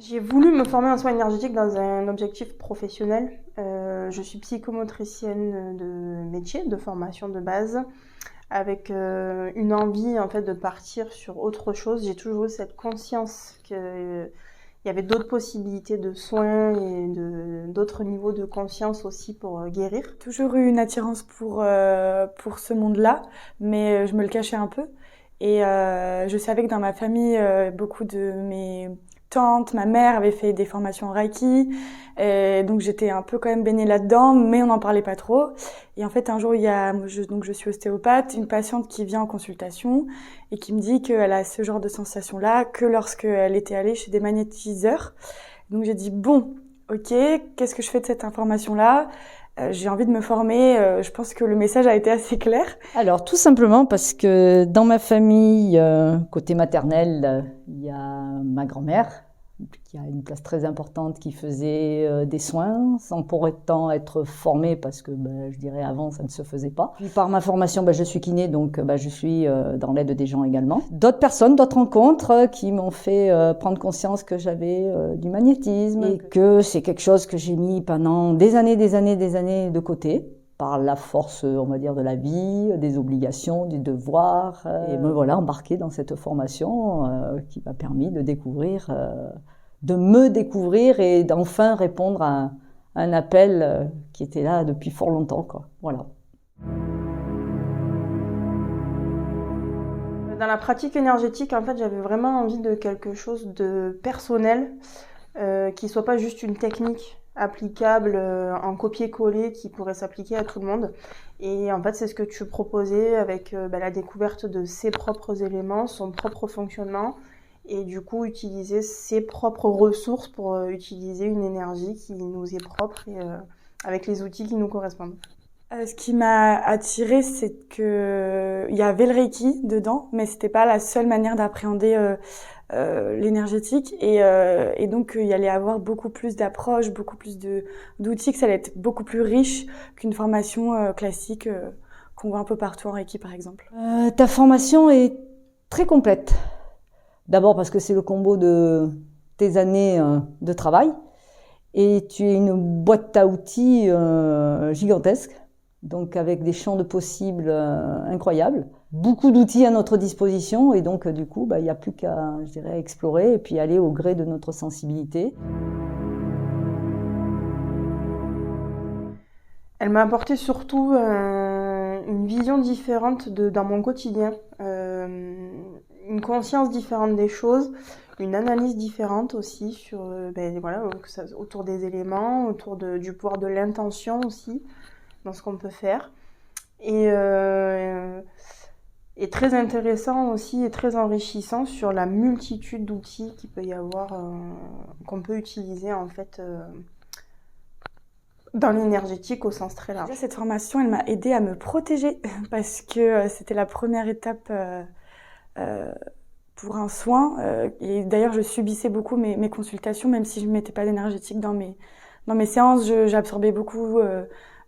J'ai voulu me former en soins énergétiques dans un objectif professionnel. Je suis psychomotricienne de métier, de formation de base, avec une envie en fait de partir sur autre chose. J'ai toujours eu cette conscience qu'il y avait d'autres possibilités de soins et d'autres niveaux de conscience aussi pour guérir. Toujours eu une attirance pour ce monde-là, mais je me le cachais un peu. Et je savais que dans ma famille, beaucoup de mes tantes, ma mère avait fait des formations en Reiki, et donc j'étais un peu quand même baignée là-dedans, mais on n'en parlait pas trop. Et en fait, un jour, il y a, donc je suis ostéopathe, une patiente qui vient en consultation et qui me dit qu'elle a ce genre de sensation-là que lorsqu'elle était allée chez des magnétiseurs. Donc j'ai dit bon, ok, qu'est-ce que je fais de cette information-là ? J'ai envie de me former, je pense que le message a été assez clair. Alors, tout simplement parce que dans ma famille, côté maternel, il y a ma grand-mère, qui a une place très importante, qui faisait des soins, sans pour autant être formée, parce que je dirais avant, ça ne se faisait pas. Puis par ma formation, je suis kiné, donc je suis dans l'aide des gens également. D'autres personnes, d'autres rencontres qui m'ont fait prendre conscience que j'avais du magnétisme et que c'est quelque chose que j'ai mis pendant des années de côté. Par la force, on va dire, de la vie, des obligations, du devoir. Et me voilà embarquée dans cette formation qui m'a permis de me découvrir et d'enfin répondre à un appel qui était là depuis fort longtemps, quoi. Voilà. Dans la pratique énergétique, en fait, j'avais vraiment envie de quelque chose de personnel, qui soit pas juste une technique applicable en copier-coller qui pourrait s'appliquer à tout le monde. Et en fait, c'est ce que tu proposais avec la découverte de ses propres éléments, son propre fonctionnement, et du coup utiliser ses propres ressources pour utiliser une énergie qui nous est propre et avec les outils qui nous correspondent. Ce qui m'a attirée, c'est que il y avait le Reiki dedans, mais c'était pas la seule manière d'appréhender l'énergétique et donc il y allait avoir beaucoup plus d'approches, beaucoup plus d'outils, que ça allait être beaucoup plus riche qu'une formation classique qu'on voit un peu partout en Reiki par exemple. Ta formation est très complète. D'abord parce que c'est le combo de tes années de travail et tu es une boîte à outils gigantesque, donc avec des champs de possibles incroyables. Beaucoup d'outils à notre disposition et donc du coup, il n'y a plus qu'à, je dirais, explorer et puis aller au gré de notre sensibilité. Elle m'a apporté surtout une vision différente dans mon quotidien, une conscience différente des choses, une analyse différente aussi sur autour des éléments, autour du pouvoir de l'intention aussi dans ce qu'on peut faire. Et très intéressant aussi et très enrichissant sur la multitude d'outils qu'il peut y avoir, qu'on peut utiliser en fait dans l'énergétique au sens très large. Déjà, cette formation, elle m'a aidée à me protéger parce que c'était la première étape pour un soin. Et d'ailleurs, je subissais beaucoup mes consultations, même si je ne mettais pas d'énergétique dans mes séances. J'absorbais beaucoup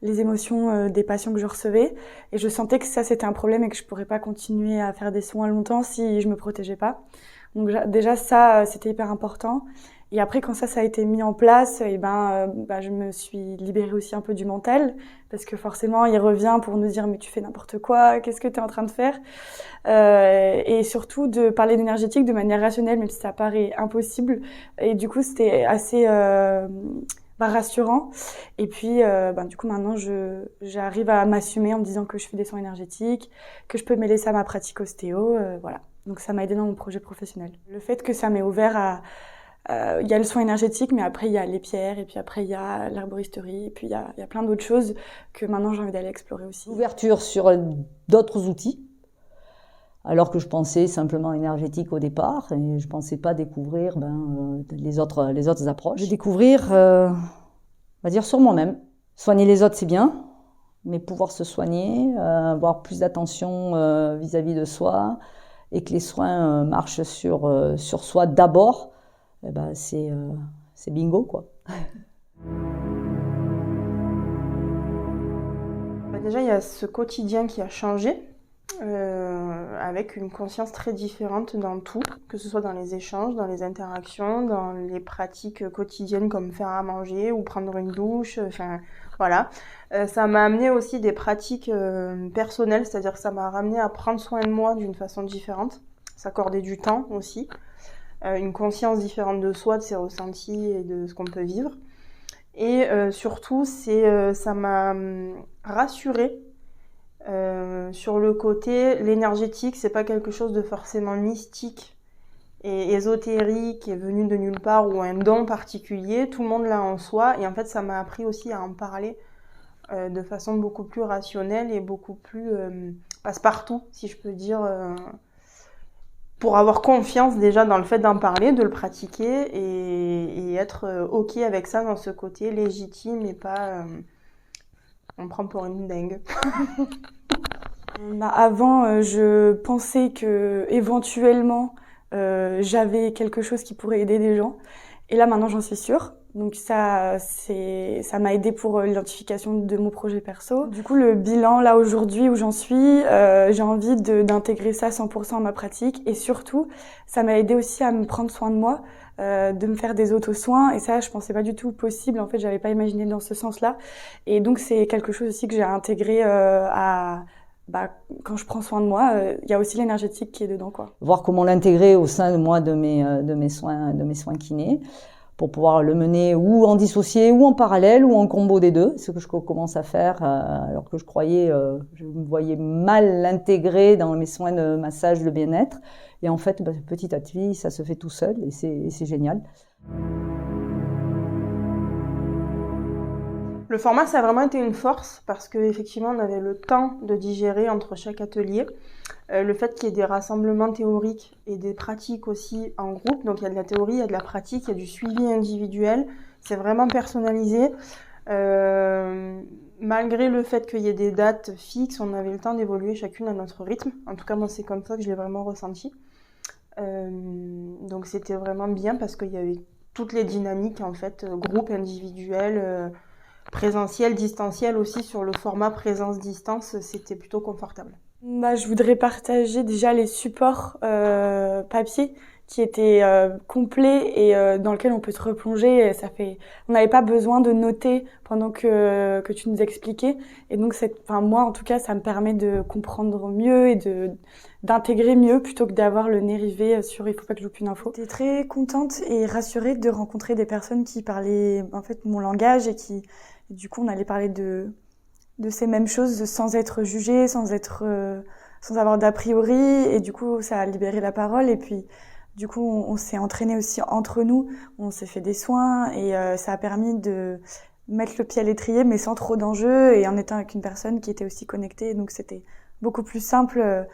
les émotions des patients que je recevais. Et je sentais que ça, c'était un problème et que je ne pourrais pas continuer à faire des soins longtemps si je ne me protégeais pas. Donc déjà, ça, c'était hyper important. Et après, quand ça a été mis en place, je me suis libérée aussi un peu du mental, parce que forcément, il revient pour nous dire « mais tu fais n'importe quoi, qu'est-ce que tu es en train de faire ?» Et surtout de parler d'énergétique de manière rationnelle, même si ça paraît impossible. Et du coup, c'était assez rassurant. Et puis, du coup, maintenant, j'arrive à m'assumer en me disant que je fais des soins énergétiques, que je peux mêler ça à ma pratique ostéo, voilà. Donc ça m'a aidé dans mon projet professionnel. Le fait que ça m'ait ouvert à... Il y a le soin énergétique, mais après il y a les pierres, et puis après il y a l'herboristerie, et puis il y a plein d'autres choses que maintenant j'ai envie d'aller explorer aussi. Ouverture sur d'autres outils, alors que je pensais simplement énergétique au départ, et je pensais pas découvrir les autres approches. Je découvrir, on va dire, sur moi-même. Soigner les autres, c'est bien, mais pouvoir se soigner, avoir plus d'attention vis-à-vis de soi, et que les soins marchent sur soi d'abord, c'est bingo, quoi. Déjà, il y a ce quotidien qui a changé. avec une conscience très différente dans tout, que ce soit dans les échanges, dans les interactions, dans les pratiques quotidiennes comme faire à manger ou prendre une douche, enfin voilà. Ça m'a amené aussi des pratiques personnelles, c'est-à-dire que ça m'a ramené à prendre soin de moi d'une façon différente, s'accorder du temps aussi, une conscience différente de soi, de ses ressentis et de ce qu'on peut vivre. Et surtout, ça m'a rassurée sur le côté, l'énergétique, c'est pas quelque chose de forcément mystique et ésotérique et venu de nulle part ou un don particulier. Tout le monde l'a en soi et en fait, ça m'a appris aussi à en parler de façon beaucoup plus rationnelle et beaucoup plus passe-partout, si je peux dire, pour avoir confiance déjà dans le fait d'en parler, de le pratiquer et être OK avec ça dans ce côté légitime et pas on me prend pour une dingue. Avant, je pensais que éventuellement j'avais quelque chose qui pourrait aider des gens. Et là, maintenant, j'en suis sûre. Donc ça m'a aidé pour l'identification de mon projet perso. Du coup, le bilan, là, aujourd'hui, où j'en suis, j'ai envie d'intégrer ça 100% à ma pratique. Et surtout, ça m'a aidé aussi à me prendre soin de moi, de me faire des auto-soins. Et ça, je pensais pas du tout possible. En fait, j'avais pas imaginé dans ce sens-là. Et donc, c'est quelque chose aussi que j'ai intégré quand je prends soin de moi, il y a aussi l'énergétique qui est dedans, quoi. Voir comment l'intégrer au sein de moi de mes soins kinés, pour pouvoir le mener ou en dissocié ou en parallèle ou en combo des deux, ce que je commence à faire alors que je croyais, je me voyais mal l'intégrer dans mes soins de massage, de bien-être, et en fait petit à petit ça se fait tout seul et c'est génial. Le format, ça a vraiment été une force parce qu'effectivement, on avait le temps de digérer entre chaque atelier. Le fait qu'il y ait des rassemblements théoriques et des pratiques aussi en groupe, donc il y a de la théorie, il y a de la pratique, il y a du suivi individuel, c'est vraiment personnalisé. Malgré le fait qu'il y ait des dates fixes, on avait le temps d'évoluer chacune à notre rythme. En tout cas, moi, c'est comme ça que je l'ai vraiment ressenti. Donc c'était vraiment bien parce qu'il y avait toutes les dynamiques, en fait, groupe, individuel, présentiel, distanciel aussi. Sur le format présence-distance, c'était plutôt confortable. Je voudrais partager déjà les supports papier qui étaient complets et dans lesquels on peut se replonger. On n'avait pas besoin de noter pendant que tu nous expliquais. Et donc, moi, en tout cas, ça me permet de comprendre mieux et d'intégrer mieux plutôt que d'avoir le nez rivé sur « il faut pas que je loupe une info ». J'étais très contente et rassurée de rencontrer des personnes qui parlaient en fait mon langage et du coup, on allait parler de ces mêmes choses sans être jugé, sans avoir d'a priori, et du coup ça a libéré la parole. Et puis du coup on s'est entraîné aussi entre nous, on s'est fait des soins et ça a permis de mettre le pied à l'étrier mais sans trop d'enjeux et en étant avec une personne qui était aussi connectée, donc c'était beaucoup plus simple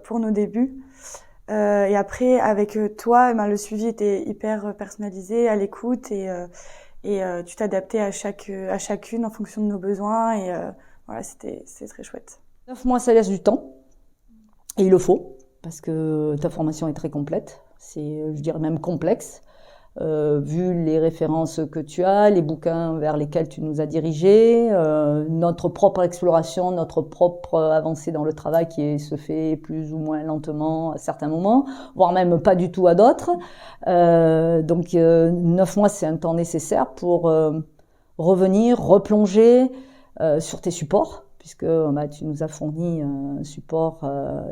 pour nos débuts. Et après avec toi, le suivi était hyper personnalisé, à l'écoute et tu t'adaptais à chacune en fonction de nos besoins et voilà, c'était très chouette. 9 mois, ça laisse du temps et il le faut parce que ta formation est très complète, c'est, je dirais même complexe, vu les références que tu as, les bouquins vers lesquels tu nous as dirigés, notre propre exploration, notre propre avancée dans le travail qui se fait plus ou moins lentement à certains moments, voire même pas du tout à d'autres. Donc 9 mois, c'est un temps nécessaire pour revenir, replonger sur tes supports, puisque tu nous as fourni un support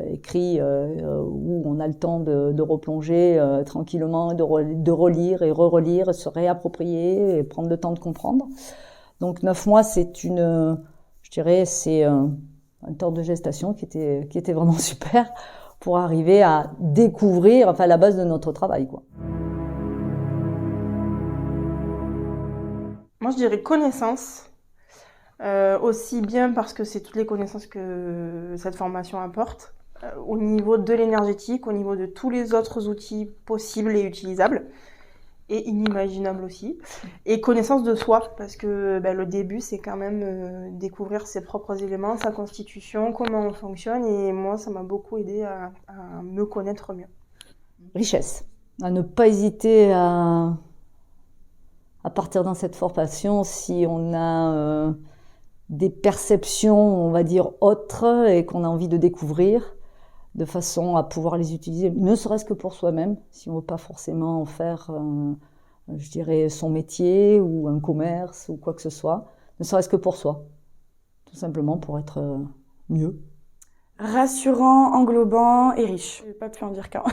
écrit où on a le temps de replonger tranquillement, de relire et re-relire, se réapproprier et prendre le temps de comprendre. Donc 9 mois, c'est un temps de gestation qui était vraiment super pour arriver à découvrir la base de notre travail, quoi. Moi, je dirais connaissance. Aussi bien parce que c'est toutes les connaissances que cette formation apporte, au niveau de l'énergétique, au niveau de tous les autres outils possibles et utilisables, et inimaginables aussi, et connaissance de soi, parce que le début c'est quand même découvrir ses propres éléments, sa constitution, comment on fonctionne, et moi ça m'a beaucoup aidé à me connaître mieux. Richesse, à ne pas hésiter à partir dans cette formation si on a des perceptions, on va dire, autres et qu'on a envie de découvrir. de façon à pouvoir les utiliser, ne serait-ce que pour soi-même, si on ne veut pas forcément en faire, je dirais, son métier ou un commerce ou quoi que ce soit, ne serait-ce que pour soi, tout simplement pour être mieux. Rassurant, englobant et riche. Je n'ai pas pu en dire qu'un.